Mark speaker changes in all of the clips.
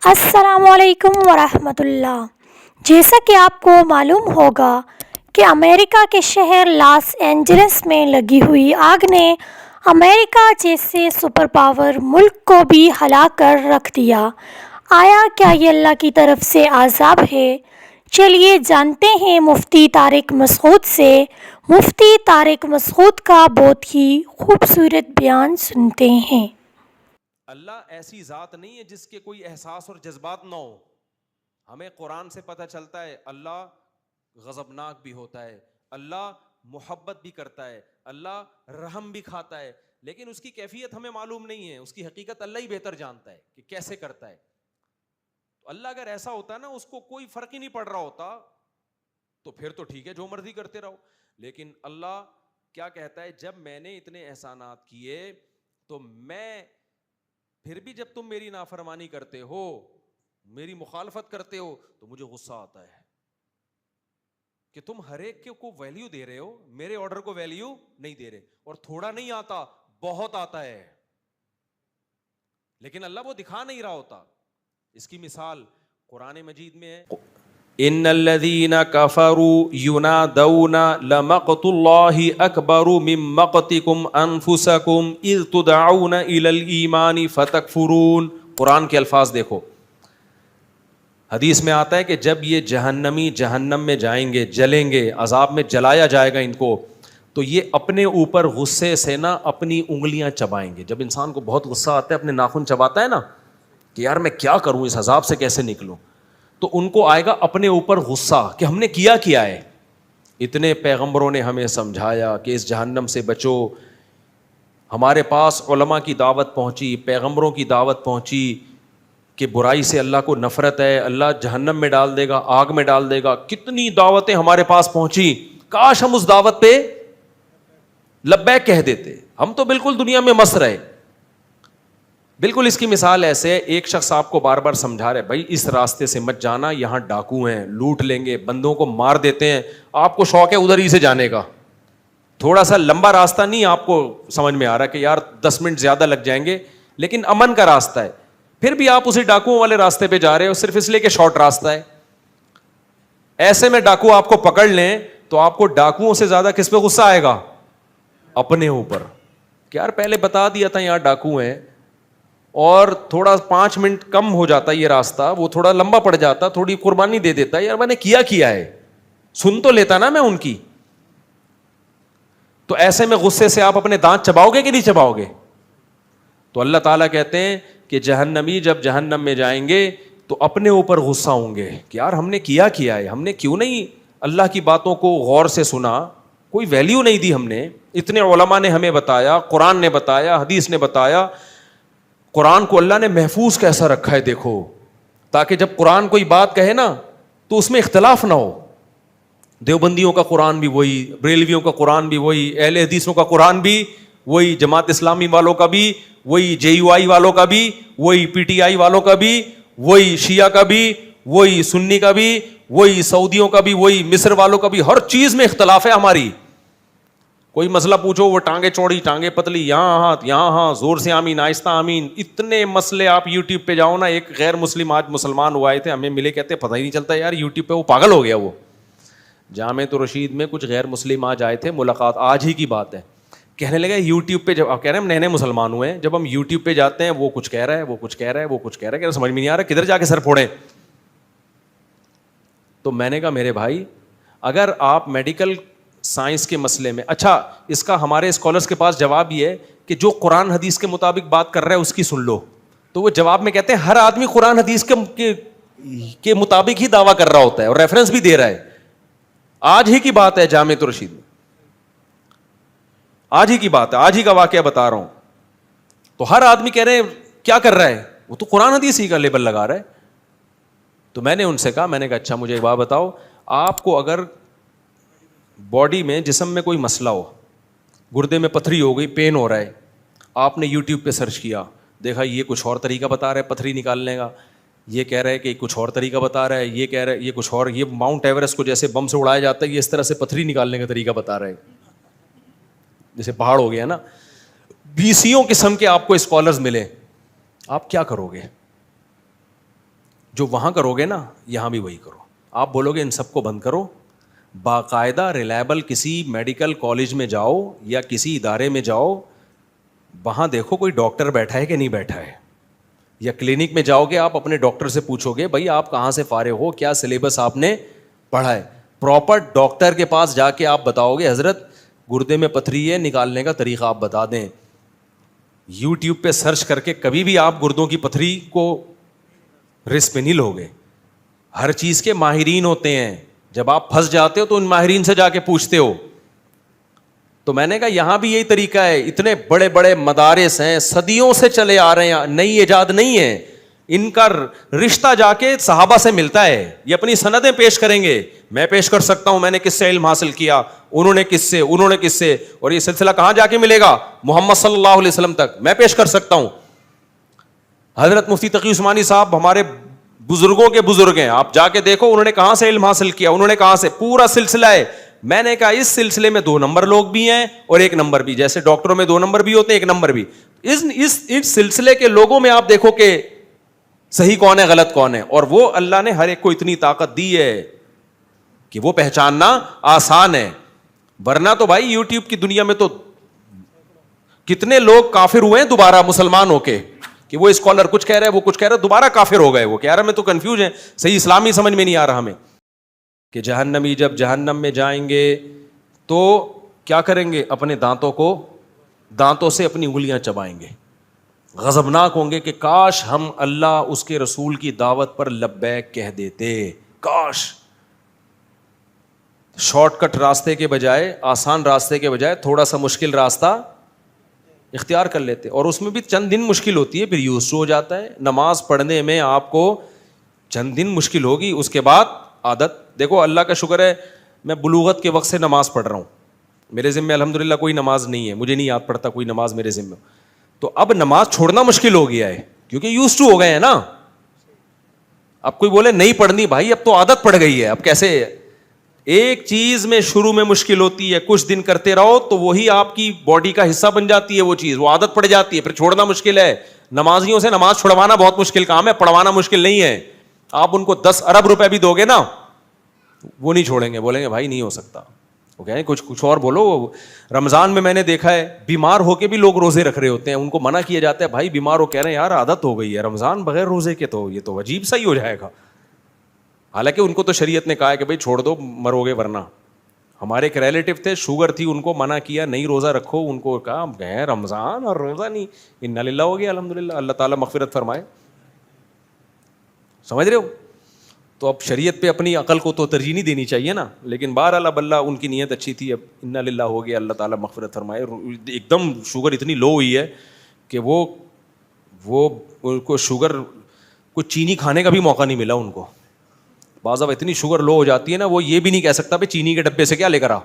Speaker 1: السلام علیکم ورحمۃ اللہ۔ جیسا کہ آپ کو معلوم ہوگا کہ امریکہ کے شہر لاس اینجلس میں لگی ہوئی آگ نے امریکہ جیسے سپر پاور ملک کو بھی ہلا کر رکھ دیا۔ آیا کیا یہ اللہ کی طرف سے عذاب ہے؟ چلیے جانتے ہیں مفتی طارق مسعود سے۔ مفتی طارق مسعود کا بہت ہی خوبصورت بیان سنتے ہیں۔
Speaker 2: اللہ ایسی ذات نہیں ہے جس کے کوئی احساس اور جذبات نہ ہو۔ ہمیں قرآن سے پتہ چلتا ہے اللہ غضبناک بھی ہوتا ہے، اللہ محبت بھی کرتا ہے، اللہ رحم بھی کھاتا ہے، لیکن اس کی کیفیت ہمیں معلوم نہیں ہے، اس کی حقیقت اللہ ہی بہتر جانتا ہے کہ کیسے کرتا ہے۔ تو اللہ اگر ایسا ہوتا نا، اس کو کوئی فرق ہی نہیں پڑ رہا ہوتا، تو پھر تو ٹھیک ہے جو مرضی کرتے رہو۔ لیکن اللہ کیا کہتا ہے، جب میں نے اتنے احسانات کیے تو میں پھر بھی جب تم میری نافرمانی کرتے ہو، میری مخالفت کرتے ہو، تو مجھے غصہ آتا ہے کہ تم ہر ایک کو ویلیو دے رہے ہو، میرے آرڈر کو ویلیو نہیں دے رہے، اور تھوڑا نہیں آتا، بہت آتا ہے، لیکن اللہ وہ دکھا نہیں رہا ہوتا۔ اس کی مثال قرآن مجید میں ہے، ان الذین کفروا ینادون لمقت اللہ اکبر من مقتکم انفسکم اذ تدعون الی الایمان فتکفرون۔ قرآن کے الفاظ دیکھو، حدیث میں آتا ہے کہ جب یہ جہنمی جہنم میں جائیں گے، جلیں گے، عذاب میں جلایا جائے گا ان کو، تو یہ اپنے اوپر غصے سے نا اپنی انگلیاں چبائیں گے۔ جب انسان کو بہت غصہ آتا ہے، اپنے ناخن چباتا ہے نا کہ یار میں کیا کروں، اس عذاب سے کیسے نکلوں، تو ان کو آئے گا اپنے اوپر غصہ کہ ہم نے کیا ہے۔ اتنے پیغمبروں نے ہمیں سمجھایا کہ اس جہنم سے بچو، ہمارے پاس علماء کی دعوت پہنچی، پیغمبروں کی دعوت پہنچی کہ برائی سے اللہ کو نفرت ہے، اللہ جہنم میں ڈال دے گا، آگ میں ڈال دے گا، کتنی دعوتیں ہمارے پاس پہنچی، کاش ہم اس دعوت پہ لبیک کہہ دیتے، ہم تو بالکل دنیا میں مست رہے۔ بالکل اس کی مثال ایسے، ایک شخص آپ کو بار بار سمجھا رہے بھائی اس راستے سے مت جانا، یہاں ڈاکو ہیں، لوٹ لیں گے، بندوں کو مار دیتے ہیں، آپ کو شوق ہے ادھر ہی سے جانے کا، تھوڑا سا لمبا راستہ نہیں آپ کو سمجھ میں آ رہا کہ یار 10 منٹ زیادہ لگ جائیں گے، لیکن امن کا راستہ ہے، پھر بھی آپ اسی ڈاکوؤں والے راستے پہ جا رہے ہو صرف اس لیے کہ شارٹ راستہ ہے۔ ایسے میں ڈاکو آپ کو پکڑ لیں تو آپ کو ڈاکوؤں سے زیادہ کس پہ غصہ آئے گا؟ اپنے اوپر، کہ یار پہلے بتا دیا تھا یہاں ڈاکو ہیں، اور تھوڑا 5 منٹ کم ہو جاتا یہ راستہ، وہ تھوڑا لمبا پڑ جاتا، تھوڑی قربانی دے دیتا، یار میں نے کیا ہے، سن تو لیتا نا میں ان کی۔ تو ایسے میں غصے سے آپ اپنے دانت چباؤ گے کہ نہیں چباؤ گے؟ تو اللہ تعالیٰ کہتے ہیں کہ جہنمی جب جہنم میں جائیں گے تو اپنے اوپر غصہ ہوں گے کہ یار ہم نے کیا ہے، ہم نے کیوں نہیں اللہ کی باتوں کو غور سے سنا، کوئی ویلیو نہیں دی ہم نے، اتنے علماء نے ہمیں بتایا، قرآن نے بتایا، حدیث نے بتایا، قرآن کو اللہ نے محفوظ کیسا رکھا ہے دیکھو، تاکہ جب قرآن کوئی بات کہے نا تو اس میں اختلاف نہ ہو۔ دیوبندیوں کا قرآن بھی وہی، بریلویوں کا قرآن بھی وہی، اہل حدیثوں کا قرآن بھی وہی، جماعت اسلامی والوں کا بھی وہی، جے یو آئی والوں کا بھی وہی، پی ٹی آئی والوں کا بھی وہی، شیعہ کا بھی وہی، سنی کا بھی وہی، سعودیوں کا بھی وہی، مصر والوں کا بھی، ہر چیز میں اختلاف ہے ہماری۔ کوئی مسئلہ پوچھو وہ ٹانگیں چوڑی ٹانگیں پتلی، یہاں ہاتھ یہاں ہاں، زور سے آمین آہستہ آمین، اتنے مسئلے۔ آپ یوٹیوب پہ جاؤ نا، ایک غیر مسلم آج مسلمان ہوا آئے تھے، ہمیں ملے، کہتے پتہ ہی نہیں چلتا یار یوٹیوب پہ، وہ پاگل ہو گیا۔ وہ جامعۃ الرشید میں کچھ غیر مسلم آج آئے تھے، ملاقات آج ہی کی بات ہے، کہنے لگا یوٹیوب پہ، جب آپ کہہ رہے ہیں ہم نئے نئے مسلمان ہوئے ہیں، جب ہم یوٹیوب پہ جاتے ہیں وہ کچھ کہہ رہا ہے، وہ کچھ کہہ رہا ہے، وہ کچھ کہہ رہا ہے، کہ سمجھ میں نہیں آ رہا کدھر جا کے سر پھوڑیں۔ تو میں نے کہا میرے بھائی، اگر آپ میڈیکل سائنس کے مسئلے میں، اچھا اس کا ہمارے اسکالرس کے پاس جواب یہ ہے کہ جو قرآن حدیث کے مطابق بات کر رہا ہے اس کی سن لو، تو وہ جواب میں کہتے ہیں ہر آدمی قرآن حدیث کے مطابق ہی دعویٰ کر رہا ہوتا ہے اور ریفرنس بھی دے رہا ہے۔ آج ہی کی بات ہے جامعۃ الرشید میں، آج ہی کی بات ہے، آج ہی کا واقعہ بتا رہا ہوں۔ تو ہر آدمی کہہ رہے ہیں کیا کر رہا ہے، وہ تو قرآن حدیث ہی کا لیبل لگا رہا ہے۔ تو میں نے ان سے کہا، میں نے کہا اچھا مجھے ایک بات بتاؤ، آپ کو اگر باڈی میں جسم میں کوئی مسئلہ ہو، گردے میں پتھری ہو گئی، پین ہو رہا ہے، آپ نے یوٹیوب پہ سرچ کیا، دیکھا یہ کچھ اور طریقہ بتا رہا ہے پتھری نکالنے کا، یہ کہہ رہا ہے کہ کچھ اور طریقہ بتا رہا ہے، یہ کہہ رہا ہے یہ کچھ اور، یہ ماؤنٹ ایوریسٹ کو جیسے بم سے اڑایا جاتا ہے یہ اس طرح سے پتھری نکالنے کا طریقہ بتا رہا ہے، جیسے پہاڑ ہو گیا نا۔ 20 قسم کے آپ کو اسکالرز ملے، آپ کیا کرو گے؟ جو وہاں کرو گے نا یہاں بھی وہی کرو. آپ بولو گے ان سب کو بند کرو, باقاعدہ ریلائبل کسی میڈیکل کالج میں جاؤ یا کسی ادارے میں جاؤ, وہاں دیکھو کوئی ڈاکٹر بیٹھا ہے کہ نہیں بیٹھا ہے. یا کلینک میں جاؤ گے, آپ اپنے ڈاکٹر سے پوچھو گے بھائی آپ کہاں سے فارغ ہو, کیا سلیبس آپ نے پڑھا ہے. پراپر ڈاکٹر کے پاس جا کے آپ بتاؤ گے حضرت گردے میں پتھری ہے, نکالنے کا طریقہ آپ بتا دیں. یوٹیوب پہ سرچ کر کے کبھی بھی آپ گردوں کی پتھری کو رسک پہ نہیں لو گے. ہر چیز کے ماہرین ہوتے ہیں, جب آپ پھنس جاتے ہو تو ان ماہرین سے جا کے پوچھتے ہو. تو میں نے کہا یہاں بھی یہی طریقہ ہے. اتنے بڑے بڑے مدارس ہیں, صدیوں سے چلے آ رہے ہیں, نئی ایجاد نہیں ہے. ان کا رشتہ جا کے صحابہ سے ملتا ہے. یہ اپنی سندیں پیش کریں گے, میں پیش کر سکتا ہوں میں نے کس سے علم حاصل کیا, انہوں نے کس سے, انہوں نے کس سے, اور یہ سلسلہ کہاں جا کے ملے گا, محمد صلی اللہ علیہ وسلم تک میں پیش کر سکتا ہوں. حضرت مفتی تقی عثمانی صاحب ہمارے بزرگوں کے بزرگ ہیں, آپ جا کے دیکھو انہوں نے کہاں سے علم حاصل کیا, انہوں نے کہاں سے, پورا سلسلہ ہے. میں نے کہا اس سلسلے میں 2 نمبر لوگ بھی ہیں اور 1 نمبر بھی, جیسے ڈاکٹروں میں 2 نمبر بھی ہوتے ہیں 1 نمبر بھی. اس سلسلے کے لوگوں میں آپ دیکھو کہ صحیح کون ہے غلط کون ہے, اور وہ اللہ نے ہر ایک کو اتنی طاقت دی ہے کہ وہ پہچاننا آسان ہے. ورنہ تو بھائی یوٹیوب کی دنیا میں تو کتنے لوگ کافر ہوئے ہیں دوبارہ مسلمان ہو کے, کہ وہ اسکالر کچھ کہہ رہا ہے وہ کچھ کہہ رہا ہے, دوبارہ کافر ہو گئے. وہ کہہ رہا ہے میں تو کنفیوز ہیں, صحیح اسلامی سمجھ میں نہیں آ رہا ہمیں, کہ جہنمی جب جہنم میں جائیں گے تو کیا کریں گے, اپنے دانتوں سے اپنی انگلیاں چبائیں گے, غضبناک ہوں گے کہ کاش ہم اللہ اس کے رسول کی دعوت پر لبیک کہہ دیتے, کاش شارٹ کٹ راستے کے بجائے, آسان راستے کے بجائے تھوڑا سا مشکل راستہ اختیار کر لیتے. اور اس میں بھی چند دن مشکل ہوتی ہے, پھر یوز ہو جاتا ہے. نماز پڑھنے میں آپ کو چند دن مشکل ہوگی, اس کے بعد عادت. دیکھو اللہ کا شکر ہے میں بلوغت کے وقت سے نماز پڑھ رہا ہوں, میرے ذمہ الحمدللہ کوئی نماز نہیں ہے, مجھے نہیں یاد پڑتا کوئی نماز میرے ذمہ. تو اب نماز چھوڑنا مشکل ہو گیا ہے کیونکہ یوز ٹو ہو گئے ہیں نا. اب کوئی بولے نہیں پڑھنی, بھائی اب تو عادت پڑ گئی ہے, اب کیسے. ایک چیز میں شروع میں مشکل ہوتی ہے, کچھ دن کرتے رہو تو وہی آپ کی باڈی کا حصہ بن جاتی ہے, وہ چیز وہ عادت پڑ جاتی ہے, پھر چھوڑنا مشکل ہے. نمازیوں سے نماز چھڑوانا بہت مشکل کام ہے, پڑھوانا مشکل نہیں ہے. آپ ان کو 10 ارب روپے بھی دو گے نا وہ نہیں چھوڑیں گے, بولیں گے بھائی نہیں ہو سکتا. وہ کہیں کچھ اور بولو. رمضان میں نے دیکھا ہے بیمار ہو کے بھی لوگ روزے رکھ رہے ہوتے ہیں, ان کو منع کیا جاتا ہے بھائی بیمار ہو, کہہ رہے ہیں یار عادت ہو گئی ہے رمضان بغیر روزے کے, تو یہ تو عجیب سا ہی ہو جائے گا. حالانکہ ان کو تو شریعت نے کہا ہے کہ بھائی چھوڑ دو مرو گے ورنہ. ہمارے ایک ریلیٹو تھے شوگر تھی, ان کو منع کیا نہیں روزہ رکھو, ان کو کہا گئے رمضان اور روزہ نہیں, انا للہ ہو گیا الحمدللہ, اللہ تعالیٰ مغفرت فرمائے. سمجھ رہے ہو. تو اب شریعت پہ اپنی عقل کو تو ترجیح نہیں دینی چاہیے نا, لیکن بہرحال اب اللہ ان کی نیت اچھی تھی, اب انا للہ ہو گیا, اللہ تعالیٰ مغفرت فرمائے. ایک دم شوگر اتنی لو ہوئی ہے کہ وہ ان کو شوگر کچھ چینی کھانے کا بھی موقع نہیں ملا ان کو. بعض اب اتنی شوگر لو ہو جاتی ہے نا, وہ یہ بھی نہیں کہہ سکتا بھائی چینی کے ڈبے سے کیا لے کر آ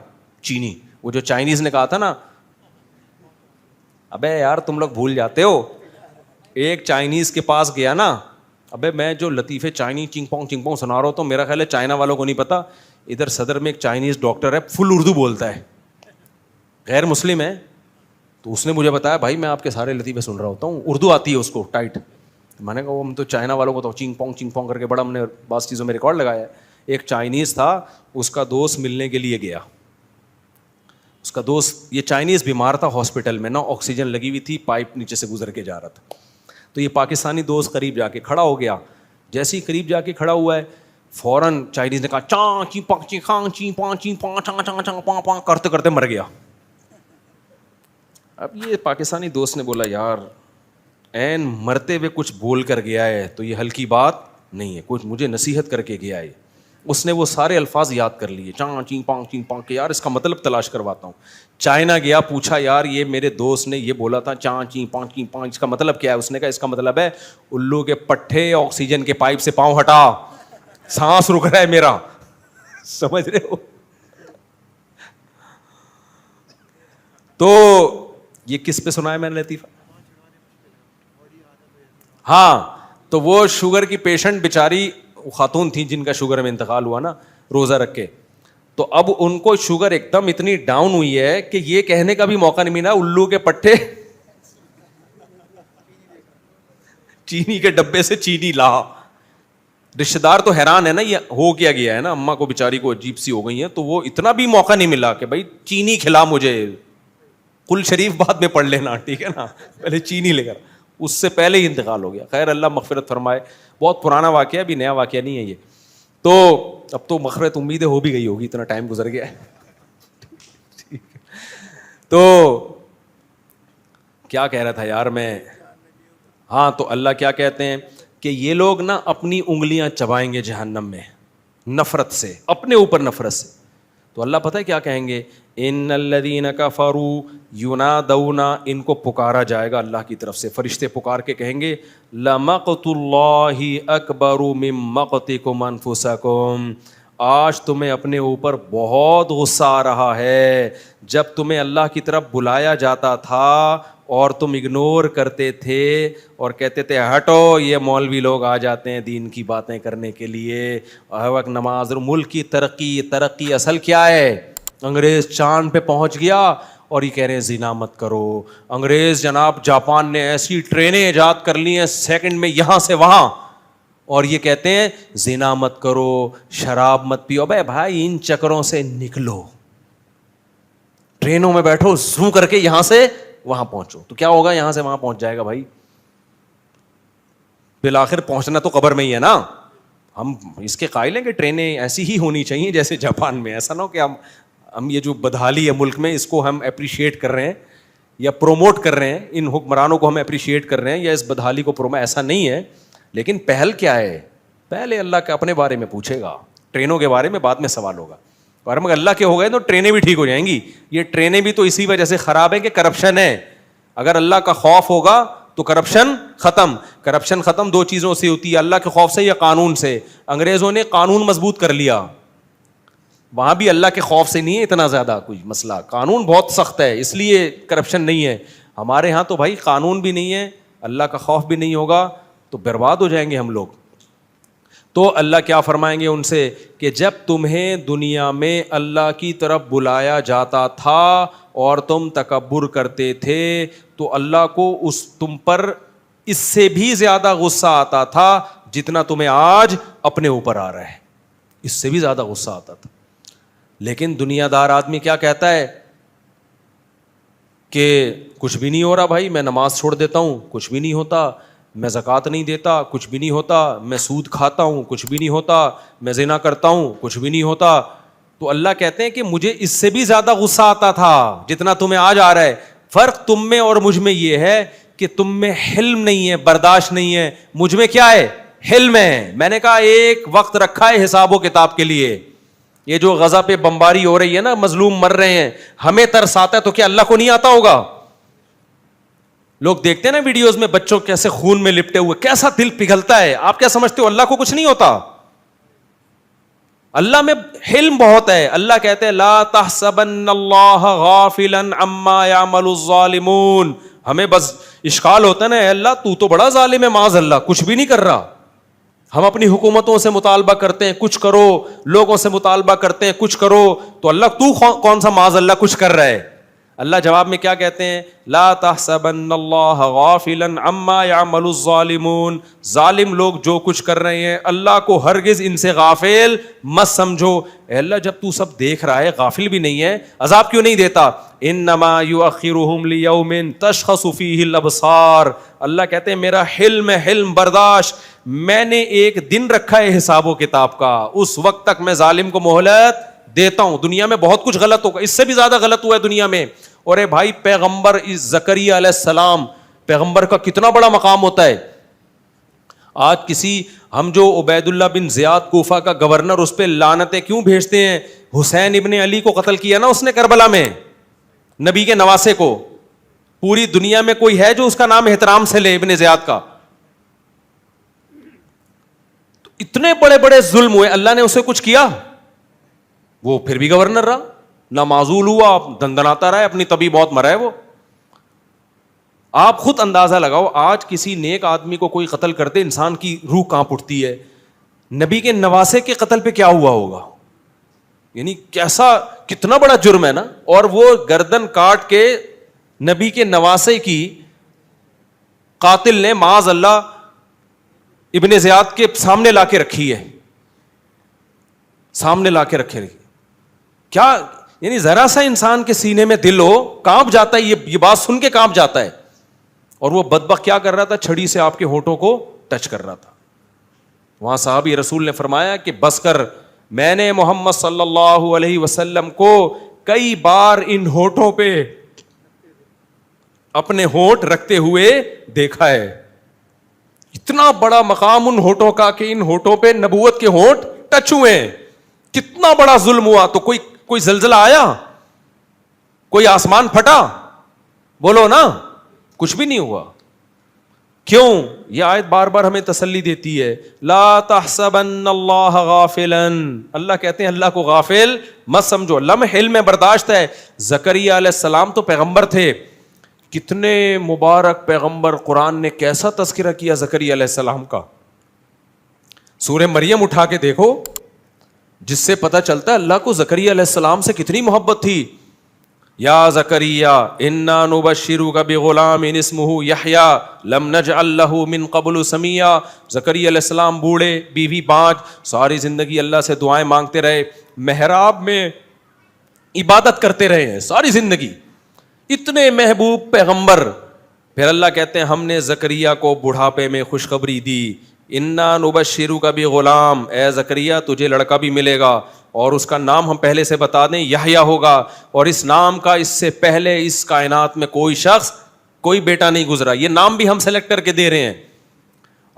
Speaker 2: چینی. وہ جو چائنیز نے کہا تھا نا, ابے یار تم لوگ بھول جاتے ہو, ایک چائنیز کے پاس گیا نا, ابے میں جو لطیفے چائنیز چنگ پونگ سنا رہا ہوں تو میرا خیال ہے چائنا والوں کو نہیں پتا. ادھر صدر میں ایک چائنیز ڈاکٹر ہے, فل اردو بولتا ہے, غیر مسلم ہے. تو اس نے مجھے بتایا بھائی میں آپ کے سارے لطیفے سن رہا ہوتا ہوں, اردو آتی ہے اس کو ٹائٹ. میں نے کہا وہ ہم تو چائنا والوں کو تو چنگ پونگ کر کے بڑا ہم نے بعض چیزوں میں ریکارڈ لگایا ہے. ایک چائنیز تھا, اس کا دوست ملنے کے لیے گیا. اس کا دوست, یہ چائنیز بیمار تھا ہاسپٹل میں نا, آکسیجن لگی ہوئی تھی, پائپ نیچے سے گزر کے جا رہا تھا. تو یہ پاکستانی دوست قریب جا کے کھڑا ہو گیا. جیسے ہی قریب جا کے کھڑا ہوا ہے فوراً چائنیز نے کہا چاں چی پانچ چی خاں چی پانچ چی پانچ چاں چاں چاں پاں پاں کرتے کرتے مر گیا. اب یہ پاکستانی دوست نے بولا یار این مرتے ہوئے کچھ بول کر گیا ہے تو یہ ہلکی بات نہیں ہے, کچھ مجھے نصیحت کر کے گیا ہے. اس نے وہ سارے الفاظ یاد کر لیے, چاں چی پانچ کہ یار اس کا مطلب تلاش کرواتا ہوں. چائنا گیا, پوچھا یار یہ میرے دوست نے یہ بولا تھا چاں چی پانچ اس کا مطلب کیا ہے. اس نے کہا اس کا مطلب ہے الو کے پٹھے آکسیجن کے پائپ سے پاؤں ہٹا, سانس رک رہا ہے میرا. سمجھ رہے ہو. تو یہ کس پہ سنا ہے میں نے لطیفہ. ہاں تو وہ شوگر کی پیشنٹ بیچاری خاتون تھیں جن کا شوگر میں انتقال ہوا نا روزہ رکھ کے, تو اب ان کو شوگر ایک دم اتنی ڈاؤن ہوئی ہے کہ یہ کہنے کا بھی موقع نہیں ملا الو کے پٹھے چینی کے ڈبے سے چینی لا. رشتے دار تو حیران ہے نا یہ ہو کیا گیا ہے نا, اماں کو بیچاری کو عجیب سی ہو گئی ہیں, تو وہ اتنا بھی موقع نہیں ملا کہ بھائی چینی کھلا مجھے, کل شریف بعد میں پڑھ لینا, ٹھیک ہے نا, پہلے چینی لے کر, اس سے پہلے ہی انتقال ہو گیا. خیر اللہ مغفرت فرمائے, بہت پرانا واقعہ ہے, ابھی نیا واقعہ نہیں ہے یہ. تو اب تو مغفرت امید ہو بھی گئی ہوگی, اتنا ٹائم گزر گیا ہے. تو کیا کہہ رہا تھا یار میں, ہاں تو اللہ کیا کہتے ہیں کہ یہ لوگ نا اپنی انگلیاں چبائیں گے جہنم میں نفرت سے, اپنے اوپر نفرت سے. تو اللہ پتہ ہے کیا کہیں گے, ان الذین کفروا ینادون, ان کو پکارا جائے گا اللہ کی طرف سے, فرشتے پکار کے کہیں گے لمقت اللہ اکبر من مقتکم انفسکم, آج تمہیں اپنے اوپر بہت غصہ آ رہا ہے, جب تمہیں اللہ کی طرف بلایا جاتا تھا اور تم اگنور کرتے تھے اور کہتے تھے ہٹو, یہ مولوی لوگ آ جاتے ہیں دین کی باتیں کرنے کے لیے, ہر وقت نماز, ملک کی ترقی اصل کیا ہے, انگریز چاند پہ پہنچ گیا اور یہ کہہ رہے ہیں زنا مت کرو. انگریز جناب جاپان نے ایسی ٹرینیں ایجاد کر لی ہیں سیکنڈ میں یہاں سے وہاں, اور یہ کہتے ہیں زنا مت کرو, شراب مت پیو. بھائی بھائی ان چکروں سے نکلو, ٹرینوں میں بیٹھو, زوں کر کے یہاں سے وہاں پہنچو. تو کیا ہوگا, یہاں سے وہاں پہنچ جائے گا بھائی, بالآخر پہنچنا تو قبر میں ہی ہے نا. ہم اس کے قائل ہیں کہ ٹرینیں ایسی ہی ہونی چاہیے جیسے جاپان میں, ایسا نہ ہو کہ ہم یہ جو بدحالی ہے ملک میں اس کو ہم اپریشیٹ کر رہے ہیں یا پروموٹ کر رہے ہیں, ان حکمرانوں کو ہم اپریشیٹ کر رہے ہیں یا اس بدحالی کو پروموٹ, ایسا نہیں ہے. لیکن پہل کیا ہے, پہلے اللہ کے اپنے بارے میں پوچھے گا, ٹرینوں کے بارے میں بعد میں سوال ہوگا. اور ہم اللہ کے ہو گئے تو ٹرینیں بھی ٹھیک ہو جائیں گی. یہ ٹرینیں بھی تو اسی وجہ سے خراب ہے کہ کرپشن ہے. اگر اللہ کا خوف ہوگا تو کرپشن ختم. کرپشن ختم دو چیزوں سے ہوتی ہے, اللہ کے خوف سے یا قانون سے. انگریزوں نے قانون مضبوط کر لیا, وہاں بھی اللہ کے خوف سے نہیں ہے اتنا زیادہ کوئی مسئلہ, قانون بہت سخت ہے اس لیے کرپشن نہیں ہے. ہمارے ہاں تو بھائی قانون بھی نہیں ہے, اللہ کا خوف بھی نہیں ہوگا, تو برباد ہو جائیں گے ہم لوگ. تو اللہ کیا فرمائیں گے ان سے کہ جب تمہیں دنیا میں اللہ کی طرف بلایا جاتا تھا اور تم تکبر کرتے تھے تو اللہ کو تم پر اس سے بھی زیادہ غصہ آتا تھا جتنا تمہیں آج اپنے اوپر آ رہا ہے, اس سے بھی زیادہ غصہ آتا تھا. لیکن دنیا دار آدمی کیا کہتا ہے کہ کچھ بھی نہیں ہو رہا بھائی, میں نماز چھوڑ دیتا ہوں, کچھ بھی نہیں ہوتا, میں زکوٰۃ نہیں دیتا, کچھ بھی نہیں ہوتا, میں سود کھاتا ہوں, کچھ بھی نہیں ہوتا, میں زنا کرتا ہوں, کچھ بھی نہیں ہوتا. تو اللہ کہتے ہیں کہ مجھے اس سے بھی زیادہ غصہ آتا تھا جتنا تمہیں آج آ رہا ہے. فرق تم میں اور مجھ میں یہ ہے کہ تم میں حلم نہیں ہے, برداشت نہیں ہے, مجھ میں کیا ہے, حلم ہے. میں نے کہا ایک وقت رکھا ہے حساب و کتاب کے لیے. یہ جو غزہ پہ بمباری ہو رہی ہے نا, مظلوم مر رہے ہیں, ہمیں ترس آتا ہے تو کیا اللہ کو نہیں آتا ہوگا؟ لوگ دیکھتے ہیں نا ویڈیوز میں بچوں کیسے خون میں لپٹے ہوئے, کیسا دل پگھلتا ہے. آپ کیا سمجھتے ہو اللہ کو کچھ نہیں ہوتا؟ اللہ میں حلم بہت ہے. اللہ کہتے ہیں لا تحسبن اللہ غافلا عما يعمل الظالمون. ہمیں بس اشکال ہوتا ہے نا, اے اللہ تو تو بڑا ظالم ہے, معاذ اللہ کچھ بھی نہیں کر رہا. ہم اپنی حکومتوں سے مطالبہ کرتے ہیں کچھ کرو, لوگوں سے مطالبہ کرتے ہیں کچھ کرو, تو اللہ تو کون سا معاذ اللہ کچھ کر رہا ہے؟ اللہ جواب میں کیا کہتے ہیں, لا تحسبن اللہ غافلا عما يعمل الظالمون. ظالم لوگ جو کچھ کر رہے ہیں اللہ کو ہرگز ان سے غافل مت سمجھو. اے اللہ جب تو سب دیکھ رہا ہے, غافل بھی نہیں ہے, عذاب کیوں نہیں دیتا؟ انما یؤخرهم لیوم تشخص فیہ الابصار. اللہ کہتے ہیں میرا حلم ہے, حلم برداشت, میں نے ایک دن رکھا ہے حساب و کتاب کا, اس وقت تک میں ظالم کو مہلت دیتا ہوں. دنیا میں بہت کچھ غلط ہوگا, اس سے بھی زیادہ غلط ہوا ہے دنیا میں. اور اے بھائی پیغمبر زکریا علیہ السلام, پیغمبر کا کتنا بڑا مقام ہوتا ہے. آج کسی ہم جو عبید اللہ بن زیاد کوفہ کا گورنر, اس پہ لعنتیں کیوں بھیجتے ہیں؟ حسین ابن علی کو قتل کیا نا اس نے کربلا میں, نبی کے نواسے کو. پوری دنیا میں کوئی ہے جو اس کا نام احترام سے لے ابن زیاد کا؟ تو اتنے بڑے بڑے ظلم ہوئے, اللہ نے اسے کچھ کیا؟ وہ پھر بھی گورنر رہا, نہ معزول ہوا, دندناتا رہا, اپنی طبی موت مرا ہے وہ. آپ خود اندازہ لگاؤ, آج کسی نیک آدمی کو کوئی قتل کرتے انسان کی روح کانپ اٹھتی ہے, نبی کے نواسے کے قتل پہ کیا ہوا ہوگا؟ یعنی کیسا, کتنا بڑا جرم ہے نا. اور وہ گردن کاٹ کے نبی کے نواسے کی قاتل نے معاذ اللہ ابن زیاد کے سامنے لا کے رکھی ہے, سامنے لا کے رکھے. کیا یعنی ذرا سا انسان کے سینے میں دل ہو, کانپ جاتا ہے, یہ بات سن کے کانپ جاتا ہے. اور وہ بدبخت کیا کر رہا تھا, چھڑی سے آپ کے ہونٹوں کو ٹچ کر رہا تھا. وہاں صحابی رسول نے فرمایا کہ بس کر, میں نے محمد صلی اللہ علیہ وسلم کو کئی بار ان ہونٹوں پہ اپنے ہونٹ رکھتے ہوئے دیکھا ہے. اتنا بڑا مقام ان ہونٹوں کا کہ ان ہونٹوں پہ نبوت کے ہونٹ ٹچ ہوئے ہیں. کتنا بڑا ظلم ہوا. تو کوئی زلزلہ آیا, کوئی آسمان پھٹا, بولو نا, کچھ بھی نہیں ہوا. کیوں؟ یہ آیت بار بار ہمیں تسلی دیتی ہے, لا تحسبن اللہ غافلا, اللہ کہتے ہیں اللہ کو غافل مت سمجھو. لمح علم برداشت ہے. زکریا علیہ السلام تو پیغمبر تھے, کتنے مبارک پیغمبر, قرآن نے کیسا تذکرہ کیا زکریا علیہ السلام کا. سورہ مریم اٹھا کے دیکھو, جس سے پتہ چلتا ہے اللہ کو زکریا علیہ السلام سے کتنی محبت تھی. یا زکریا انا نبشرک بغلام اسمہ یحییٰ لم نجعل لہ من قبل سمیہ. زکریا علیہ السلام بوڑھے, بیوی بانج, ساری زندگی اللہ سے دعائیں مانگتے رہے, محراب میں عبادت کرتے رہے ہیں ساری زندگی, اتنے محبوب پیغمبر. پھر اللہ کہتے ہیں ہم نے زکریا کو بڑھاپے میں خوشخبری دی, انا نبشرک بغلام, اے زکریا تجھے لڑکا بھی ملے گا, اور اس کا نام ہم پہلے سے بتا دیں یحییٰ ہوگا. اور اس نام کا اس سے پہلے اس کائنات میں کوئی شخص, کوئی بیٹا نہیں گزرا. یہ نام بھی ہم سلیکٹ کر کے دے رہے ہیں.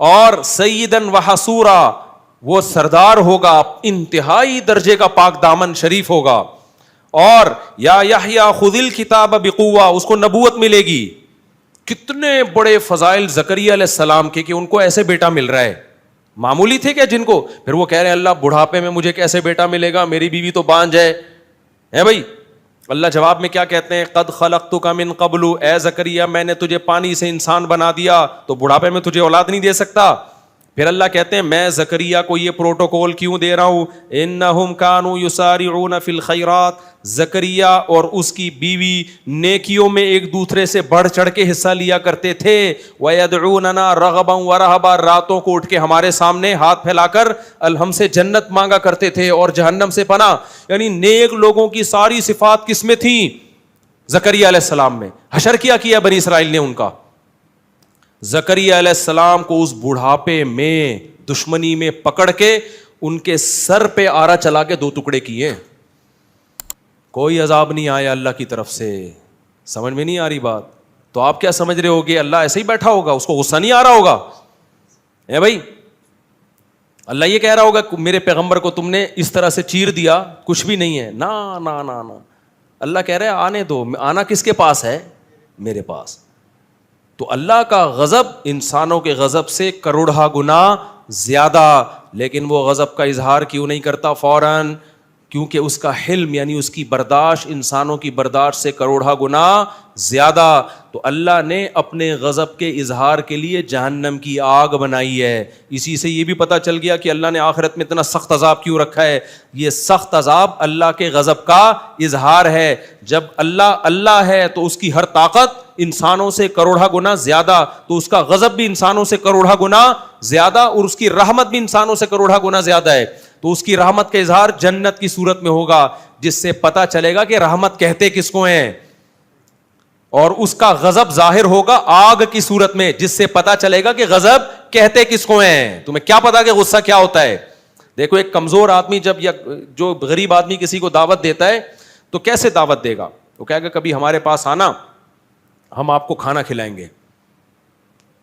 Speaker 2: اور سیدن و حصورا, وہ سردار ہوگا, انتہائی درجے کا پاک دامن شریف ہوگا. اور یا یحییٰ خذ الکتاب بقوہ, اس کو نبوت ملے گی. کتنے بڑے فضائل زکریا علیہ السلام کے کہ ان کو ایسے بیٹا مل رہا ہے. معمولی تھے کیا جن کو؟ پھر وہ کہہ رہے ہیں اللہ بڑھاپے میں مجھے کیسے بیٹا ملے گا, میری بیوی تو بانج ہے بھائی. اللہ جواب میں کیا کہتے ہیں, قد خلقتک من قبل, اے زکریا میں نے تجھے پانی سے انسان بنا دیا, تو بڑھاپے میں تجھے اولاد نہیں دے سکتا. پھر اللہ کہتے ہیں میں زکریا کو یہ پروٹوکول کیوں دے رہا ہوں, انہم کانوا یسارعون فی الخیرات, زکریا اور اس کی بیوی نیکیوں میں ایک دوسرے سے بڑھ چڑھ کے حصہ لیا کرتے تھے. وَيَدْعُونَنَا رَغَبًا وَرَهَبًا, راتوں کو اٹھ کے ہمارے سامنے ہاتھ پھیلا کر ہم سے جنت مانگا کرتے تھے اور جہنم سے پناہ. یعنی نیک لوگوں کی ساری صفات کس میں تھیں؟ زکریا علیہ السلام میں. حشر کیا بنی اسرائیل نے ان کا. زکریا علیہ السلام کو اس بڑھاپے میں دشمنی میں پکڑ کے ان کے سر پہ آرا چلا کے 2 ٹکڑے کیے. کوئی عذاب نہیں آیا اللہ کی طرف سے. سمجھ میں نہیں آ رہی بات؟ تو آپ کیا سمجھ رہے ہوگے اللہ ایسے ہی بیٹھا ہوگا, اس کو غصہ نہیں آ رہا ہوگا؟ اے بھائی, اللہ یہ کہہ رہا ہوگا میرے پیغمبر کو تم نے اس طرح سے چیر دیا, کچھ بھی نہیں ہے. نا نا نا نا, اللہ کہہ رہے آنے دو. آنا کس کے پاس ہے؟ میرے پاس. تو اللہ کا غضب انسانوں کے غضب سے کروڑہ گنا زیادہ, لیکن وہ غضب کا اظہار کیوں نہیں کرتا فوراً؟ کیونکہ اس کا حلم یعنی اس کی برداشت انسانوں کی برداشت سے کروڑہ گنا زیادہ. تو اللہ نے اپنے غضب کے اظہار کے لیے جہنم کی آگ بنائی ہے. اسی سے یہ بھی پتہ چل گیا کہ اللہ نے آخرت میں اتنا سخت عذاب کیوں رکھا ہے. یہ سخت عذاب اللہ کے غضب کا اظہار ہے. جب اللہ ہے تو اس کی ہر طاقت انسانوں سے کروڑہ گنا زیادہ, تو اس کا غضب بھی انسانوں سے کروڑہ گنا زیادہ, اور اس کی رحمت بھی انسانوں سے کروڑہ گنا زیادہ ہے. تو اس کی رحمت کا اظہار جنت کی صورت میں ہوگا, جس سے پتہ چلے گا کہ رحمت کہتے کس کو ہیں. اور اس کا غضب ظاہر ہوگا آگ کی صورت میں, جس سے پتہ چلے گا کہ غضب کہتے کس کو ہیں. تمہیں کیا پتا کہ غصہ کیا ہوتا ہے؟ دیکھو ایک کمزور آدمی جب یا جو غریب آدمی کسی کو دعوت دیتا ہے تو کیسے دعوت دے گا؟ وہ کہے گا کبھی ہمارے پاس آنا, ہم آپ کو کھانا کھلائیں گے.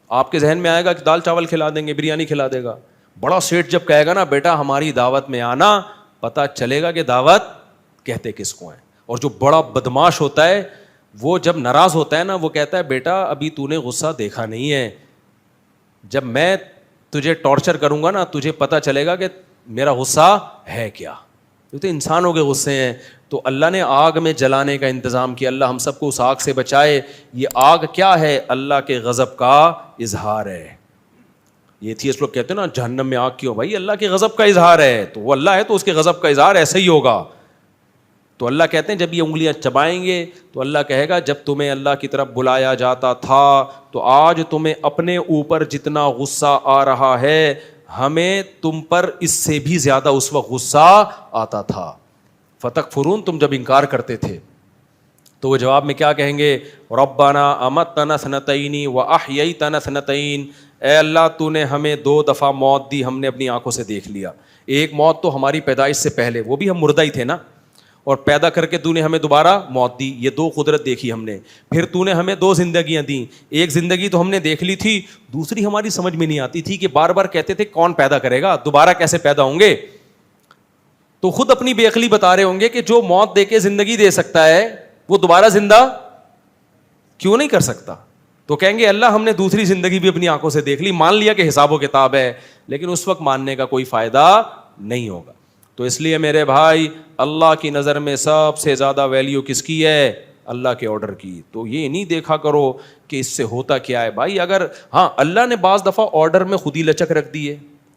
Speaker 2: آپ کے ذہن میں آئے گا کہ دال چاول کھلا دیں گے, بریانی کھلا دے گا. بڑا سیٹ جب کہے گا نا بیٹا ہماری دعوت میں آنا, پتہ چلے گا کہ دعوت کہتے کس کو ہیں. اور جو بڑا بدماش ہوتا ہے وہ جب ناراض ہوتا ہے نا, وہ کہتا ہے بیٹا ابھی تو نے غصہ دیکھا نہیں ہے, جب میں تجھے ٹارچر کروں گا نا تجھے پتہ چلے گا کہ میرا غصہ ہے کیا. یہ تو انسانوں کے غصے ہیں. تو اللہ نے آگ میں جلانے کا انتظام کیا. اللہ ہم سب کو اس آگ سے بچائے. یہ آگ کیا ہے؟ اللہ کے غضب کا اظہار ہے. یہ تھی اس لوگ کہتے ہیں نا جہنم میں آگ کیوں؟ بھائی اللہ کے غضب کا اظہار ہے, تو وہ اللہ ہے تو اس کے غضب کا اظہار ایسے ہی ہوگا. تو اللہ کہتے ہیں جب یہ انگلیاں چبائیں گے تو اللہ کہے گا جب تمہیں اللہ کی طرف بلایا جاتا تھا تو آج تمہیں اپنے اوپر جتنا غصہ آ رہا ہے ہمیں تم پر اس سے بھی زیادہ اس وقت غصہ آتا تھا. فتکفرون، تم جب انکار کرتے تھے تو وہ جواب میں کیا کہیں گے؟ ربنا امتنا سنتین واحییتنا سنتین، اے اللہ تو نے ہمیں 2 دفعہ موت دی، ہم نے اپنی آنکھوں سے دیکھ لیا. ایک موت تو ہماری پیدائش سے پہلے، وہ بھی ہم مردہ ہی تھے نا، اور پیدا کر کے تو نے ہمیں دوبارہ موت دی، یہ 2 قدرت دیکھی ہم نے. پھر تو نے ہمیں 2 زندگیاں دیں، ایک زندگی تو ہم نے دیکھ لی تھی، دوسری ہماری سمجھ میں نہیں آتی تھی کہ بار بار کہتے تھے کون پیدا کرے گا، دوبارہ کیسے پیدا ہوں گے. تو خود اپنی بے عقلی بتا رہے ہوں گے کہ جو موت دے کے زندگی دے سکتا ہے وہ دوبارہ زندہ کیوں نہیں کر سکتا. تو کہیں گے اللہ ہم نے دوسری زندگی بھی اپنی آنکھوں سے دیکھ لی، مان لیا کہ حساب و کتاب ہے، لیکن اس وقت ماننے کا کوئی فائدہ نہیں ہوگا. تو اس لیے میرے بھائی اللہ کی نظر میں سب سے زیادہ ویلیو کس کی ہے؟ اللہ کے آرڈر کی. تو یہ نہیں دیکھا کرو کہ اس سے ہوتا کیا ہے بھائی. اگر ہاں اللہ نے بعض دفعہ آرڈر میں خود ہی لچک رکھ دی ہے،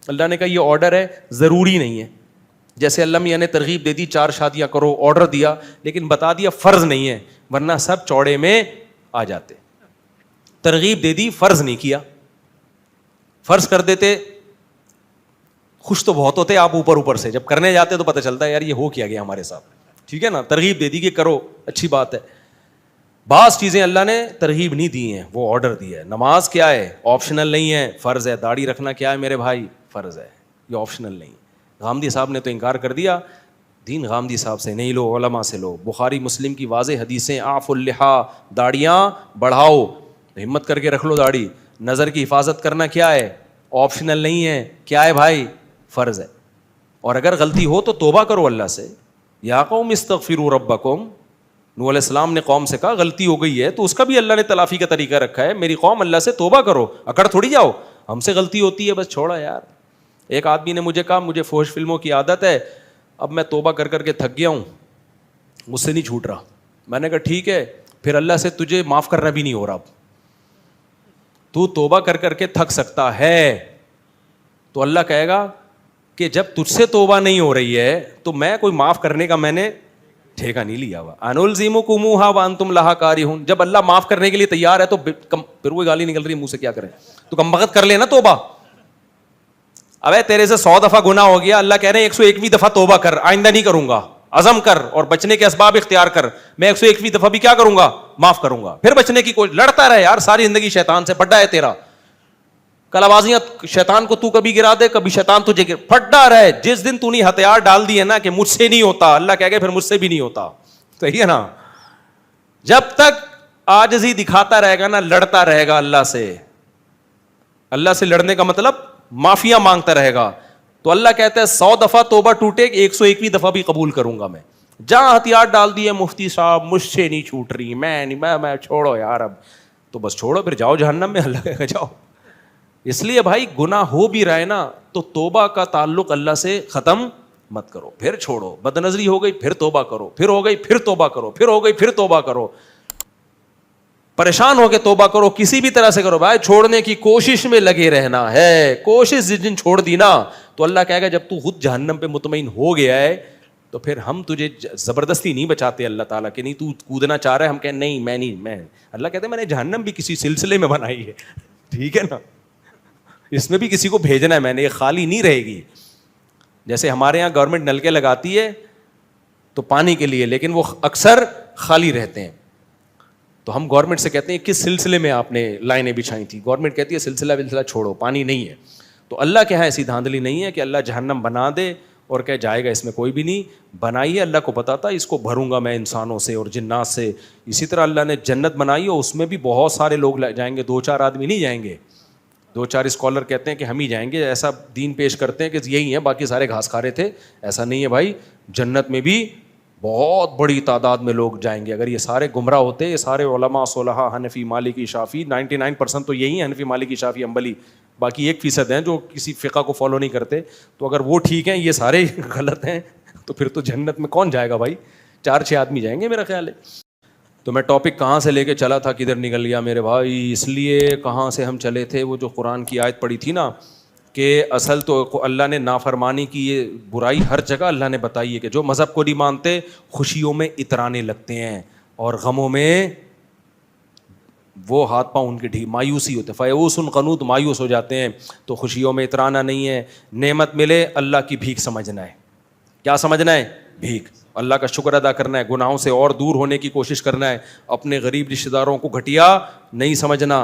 Speaker 2: اللہ نے کہا یہ آرڈر ہے، ضروری نہیں ہے. جیسے اللہ میاں نے ترغیب دے دی 4 شادیاں کرو، آرڈر دیا، لیکن بتا دیا فرض نہیں ہے، ورنہ سب چوڑے میں آ جاتے. ترغیب دے دی، فرض نہیں کیا. فرض کر دیتے خوش تو بہت ہوتے آپ اوپر اوپر سے، جب کرنے جاتے تو پتہ چلتا ہے یار یہ ہو کیا گیا ہمارے ساتھ. ٹھیک ہے نا، ترغیب دے دی کہ کرو، اچھی بات ہے. بعض چیزیں اللہ نے ترغیب نہیں دی ہیں، وہ آرڈر دیا ہے. نماز کیا ہے؟ آپشنل نہیں ہے، فرض ہے. داڑھی رکھنا کیا ہے میرے بھائی؟ فرض ہے، یہ آپشنل نہیں. غامدی صاحب نے تو انکار کر دیا، دین غامدی صاحب سے نہیں لو، علماء سے لو. بخاری مسلم کی واضح حدیثیں، اعفوا اللحا، داڑیاں بڑھاؤ، ہمت کر کے رکھ لو داڑھی. نظر کی حفاظت کرنا کیا ہے؟ آپشنل نہیں ہے، کیا ہے بھائی؟ فرض ہے. اور اگر غلطی ہو تو توبہ کرو اللہ سے. یا قوم استغفروا ربکم، نوح علیہ السلام نے قوم سے کہا غلطی ہو گئی ہے تو اس کا بھی اللہ نے تلافی کا طریقہ رکھا ہے. میری قوم اللہ سے توبہ کرو، اکڑ تھوڑی جاؤ ہم سے غلطی ہوتی ہے بس چھوڑا یار. ایک آدمی نے مجھے کہا مجھے فحش فلموں کی عادت ہے، اب میں توبہ کر کر کے تھک گیا ہوں، مجھ سے نہیں چھوٹ رہا. میں نے کہا ٹھیک ہے، پھر اللہ سے تجھے معاف کرنا بھی نہیں ہو رہا. تو توبہ کر کر کے تھک سکتا ہے تو اللہ کہے گا کہ جب تجھ سے توبہ نہیں ہو رہی ہے تو میں کوئی معاف کرنے کا میں نے ٹھیکہ نہیں لیا ہوا. انلزمکموھا وانتم لھا کارہون، جب اللہ معاف کرنے کے لیے تیار ہے تو پھر وہ گالی نکل رہی ہے منہ سے، کیا کریں؟ تو کم بخت کر لینا توبہ. ابے تیرے سے 100 دفعہ گناہ ہو گیا، اللہ کہہ رہے ہیں 101ویں دفعہ توبہ کر، آئندہ نہیں کروں گا. عزم کر اور بچنے کے اسباب اختیار کر، میں 101ویں دفعہ بھی کیا کروں گا؟ معاف کروں گا. پھر بچنے کی کوئی لڑتا رہے یار ساری زندگی شیطان سے، پھڈا ہے تیرا. کلابازیاں شیطان کو تو کبھی گرا دے، کبھی شیطان تجھے پھڈا رہے. جس دن تو نے ہتھیار ڈال دی ہے نا کہ مجھ سے نہیں ہوتا، اللہ کہہ گئے پھر مجھ سے بھی نہیں ہوتا. صحیح ہے نا؟ جب تک عاجزی دکھاتا رہے گا نا، لڑتا رہے گا اللہ سے. اللہ سے لڑنے کا مطلب معافیاں مانگتا رہے گا. تو اللہ کہتا ہے 100 دفعہ توبہ ٹوٹے، 101ویں دفعہ بھی قبول کروں گا میں. جہاں ہتھیار ڈال دیے مفتی صاحب مجھ سے نہیں چھوٹ رہی، میں چھوڑو یار، اب تو بس چھوڑو، پھر جاؤ جہنم میں. اللہ کہے گا جاؤ. اس لیے بھائی گناہ ہو بھی رہے نا تو توبہ کا تعلق اللہ سے ختم مت کرو، پھر چھوڑو. بد نظری ہو گئی پھر توبہ کرو، پھر ہو گئی پھر توبہ کرو، پھر ہو گئی پھر توبہ کرو. پریشان ہو کے توبہ کرو، کسی بھی طرح سے کرو بھائی. چھوڑنے کی کوشش میں لگے رہنا ہے. کوشش جس دن چھوڑ دی نا تو اللہ کہے گا جب تو خود جہنم پہ مطمئن ہو گیا ہے تو پھر ہم تجھے زبردستی نہیں بچاتے. اللہ تعالیٰ کہ نہیں تو کودنا چاہ رہا ہے، ہم کہیں نہیں میں نہیں. میں اللہ کہتے ہیں میں نے جہنم بھی کسی سلسلے میں بنائی ہے. ٹھیک ہے نا، اس میں بھی کسی کو بھیجنا ہے میں نے، یہ خالی نہیں رہے گی. جیسے ہمارے یہاں گورنمنٹ نلکے لگاتی ہے تو پانی کے لیے، لیکن وہ اکثر خالی رہتے ہیں. تو ہم گورنمنٹ سے کہتے ہیں کس سلسلے میں آپ نے لائنیں بچھائی تھی؟ گورنمنٹ کہتی ہے سلسلہ چھوڑو، پانی نہیں ہے. تو اللہ کے یہاں ایسی دھاندلی نہیں ہے کہ اللہ جہنم بنا دے اور کہ جائے گا اس میں کوئی بھی نہیں. بنائی ہے اللہ کو پتا تھا اس کو بھروں گا میں انسانوں سے اور جنات سے. اسی طرح اللہ نے جنت بنائی اور اس میں بھی بہت سارے لوگ جائیں گے، 2-4 آدمی نہیں جائیں گے. 2-4 اسکالر کہتے ہیں کہ ہم ہی جائیں گے، ایسا دین پیش کرتے ہیں کہ یہی ہیں باقی سارے گھاس کھا رہے تھے. ایسا نہیں ہے بھائی، جنت میں بھی بہت بڑی تعداد میں لوگ جائیں گے. اگر یہ سارے گمراہ ہوتے، یہ سارے علماء صلحاء حنفی مالکی شافعی، 99% تو یہی ہیں حنفی مالکی شافعی حنبلی، باقی 1% ہیں جو کسی فقہ کو فالو نہیں کرتے. تو اگر وہ ٹھیک ہیں، یہ سارے غلط ہیں، تو پھر تو جنت میں کون جائے گا بھائی؟ 4-6 آدمی جائیں گے میرا خیال ہے. تو میں ٹاپک کہاں سے لے کے چلا تھا کدھر نکل گیا میرے بھائی. اس لیے کہاں سے ہم چلے تھے؟ وہ جو قرآن کی آیت پڑھی تھی نا، کہ اصل تو اللہ نے نافرمانی کی یہ برائی ہر جگہ اللہ نے بتائی ہے کہ جو مذہب کو نہیں مانتے خوشیوں میں اترانے لگتے ہیں اور غموں میں وہ ہاتھ پاؤں ان کی مایوسی ہوتے، فیئوس قنوط، مایوس ہو جاتے ہیں. تو خوشیوں میں اترانا نہیں ہے. نعمت ملے اللہ کی بھیک سمجھنا ہے. کیا سمجھنا ہے؟ بھیک. اللہ کا شکر ادا کرنا ہے، گناہوں سے اور دور ہونے کی کوشش کرنا ہے، اپنے غریب رشتہ داروں کو گھٹیا نہیں سمجھنا.